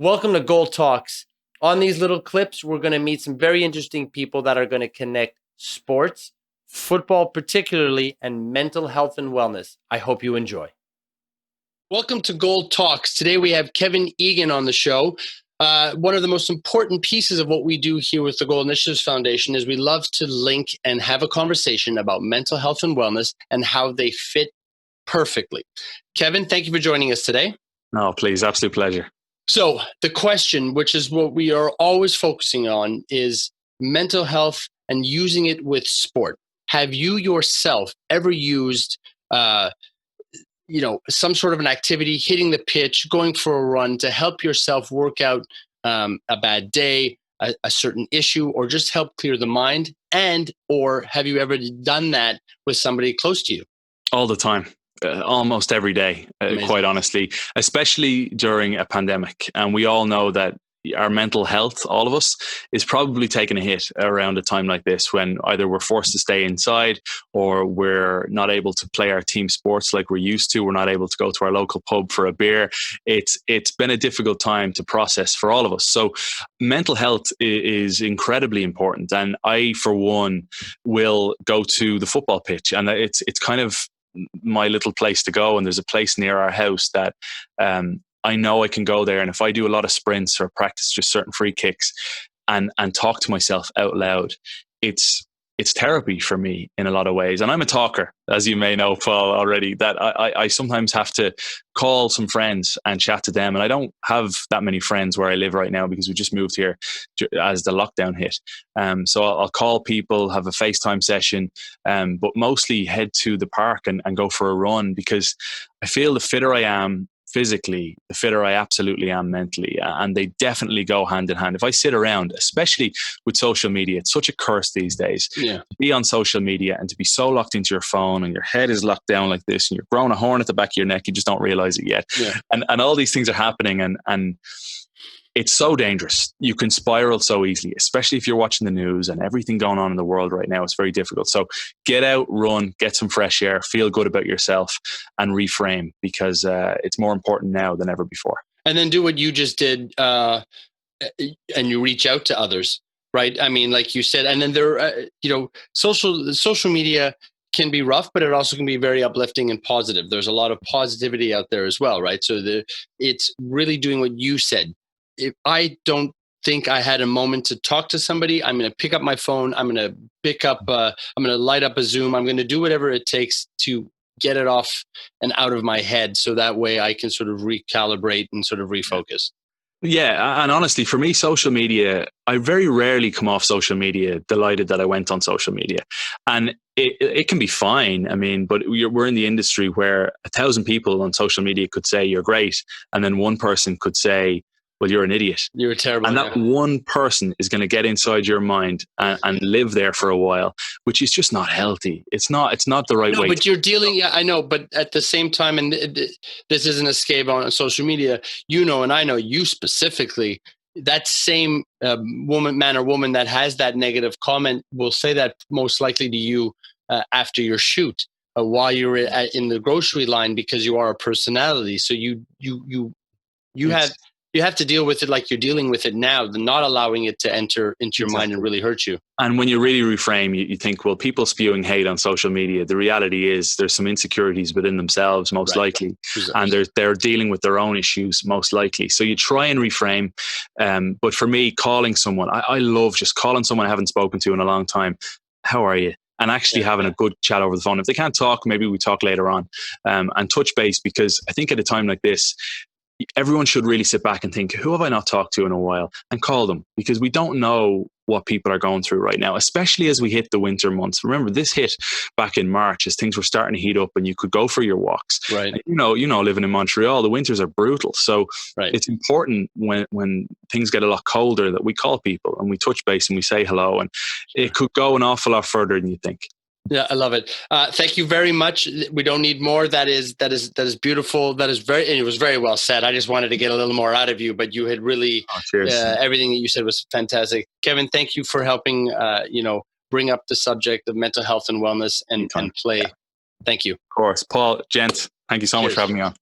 Welcome to Gold Talks. On these little clips, we're going to meet some very interesting people that are going to connect sports, football particularly, and mental health and wellness. I hope you enjoy. Welcome to Gold Talks. Today we have Kevin Egan on the show. One of the most important pieces of what we do here with the Gold Initiatives Foundation is we love to link and have a conversation about mental health and wellness and how they fit perfectly. Kevin, thank you for joining us today. No, please. Absolute pleasure. So the question, which is what we are always focusing on, is mental health and using it with sport. Have you yourself ever used, some sort of an activity, hitting the pitch, going for a run to help yourself work out a bad day, a certain issue, or just help clear the mind? Or have you ever done that with somebody close to you? All the time. Almost every day, quite honestly, especially during a pandemic. And we all know that our mental health, all of us, is probably taking a hit around a time like this when either we're forced to stay inside or we're not able to play our team sports like we're used to. We're not able to go to our local pub for a beer. It's been a difficult time to process for all of us. So mental health is incredibly important. And I, for one, will go to the football pitch, and it's kind of my little place to go. And there's a place near our house that I know I can go there. And if I do a lot of sprints or practice just certain free kicks and talk to myself out loud, it's therapy for me in a lot of ways. And I'm a talker, as you may know, Paul, already, that I sometimes have to call some friends and chat to them. And I don't have that many friends where I live right now because we just moved here as the lockdown hit. So I'll call people, have a FaceTime session, but mostly head to the park and go for a run, because I feel the fitter I am physically, the fitter I absolutely am mentally. And they definitely go hand in hand. If I sit around, especially with social media, it's such a curse these days. Yeah. To be on social media and to be so locked into your phone and your head is locked down like this and you're growing a horn at the back of your neck, you just don't realize it yet. Yeah. And all these things are happening, and it's so dangerous. You can spiral so easily, especially if you're watching the news and everything going on in the world right now. It's very difficult. So get out, run, get some fresh air, feel good about yourself, and reframe, because it's more important now than ever before. And then do what you just did, and you reach out to others, right? I mean, like you said, and then social media can be rough, but it also can be very uplifting and positive. There's a lot of positivity out there as well, right? So it's really doing what you said. If I don't think I had a moment to talk to somebody, I'm going to pick up my phone. I'm going to light up a Zoom. I'm going to do whatever it takes to get it off and out of my head, so that way I can sort of recalibrate and sort of refocus. Yeah, and honestly, for me, social media, I very rarely come off social media delighted that I went on social media. And it can be fine. I mean, but we're in the industry where 1,000 people on social media could say you're great, and then one person could say, well, you're an idiot. You're terrible. And that one person is going to get inside your mind and live there for a while, which is just not healthy. It's not the right way. But you're dealing, yeah, I know, but at the same time, and this isn't a scab on social media, and I know you specifically, that same man or woman that has that negative comment will say that most likely to you after your shoot, while you're in the grocery line, because you are a personality. So you have to deal with it like you're dealing with it now, not allowing it to enter into your mind and really hurt you. And when you really reframe, you think, well, people spewing hate on social media, the reality is there's some insecurities within themselves, most likely. Exactly. And they're dealing with their own issues, most likely. So you try and reframe. But for me, calling someone, I love just calling someone I haven't spoken to in a long time. How are you? And actually having a good chat over the phone. If they can't talk, maybe we talk later on, and touch base, because I think at a time like this, everyone should really sit back and think, who have I not talked to in a while, and call them, because we don't know what people are going through right now, especially as we hit the winter months. Remember, this hit back in March as things were starting to heat up and you could go for your walks. Right. And, living in Montreal, the winters are brutal. So It's important when things get a lot colder that we call people and we touch base and we say hello, and it could go an awful lot further than you think. Yeah, I love it. Thank you very much. We don't need more. That is beautiful. And it was very well said. I just wanted to get a little more out of you, but you had really, everything that you said was fantastic. Kevin, thank you for helping, bring up the subject of mental health and wellness and play. Yeah. Thank you. Of course. Paul, Gent, thank you so much for having me on.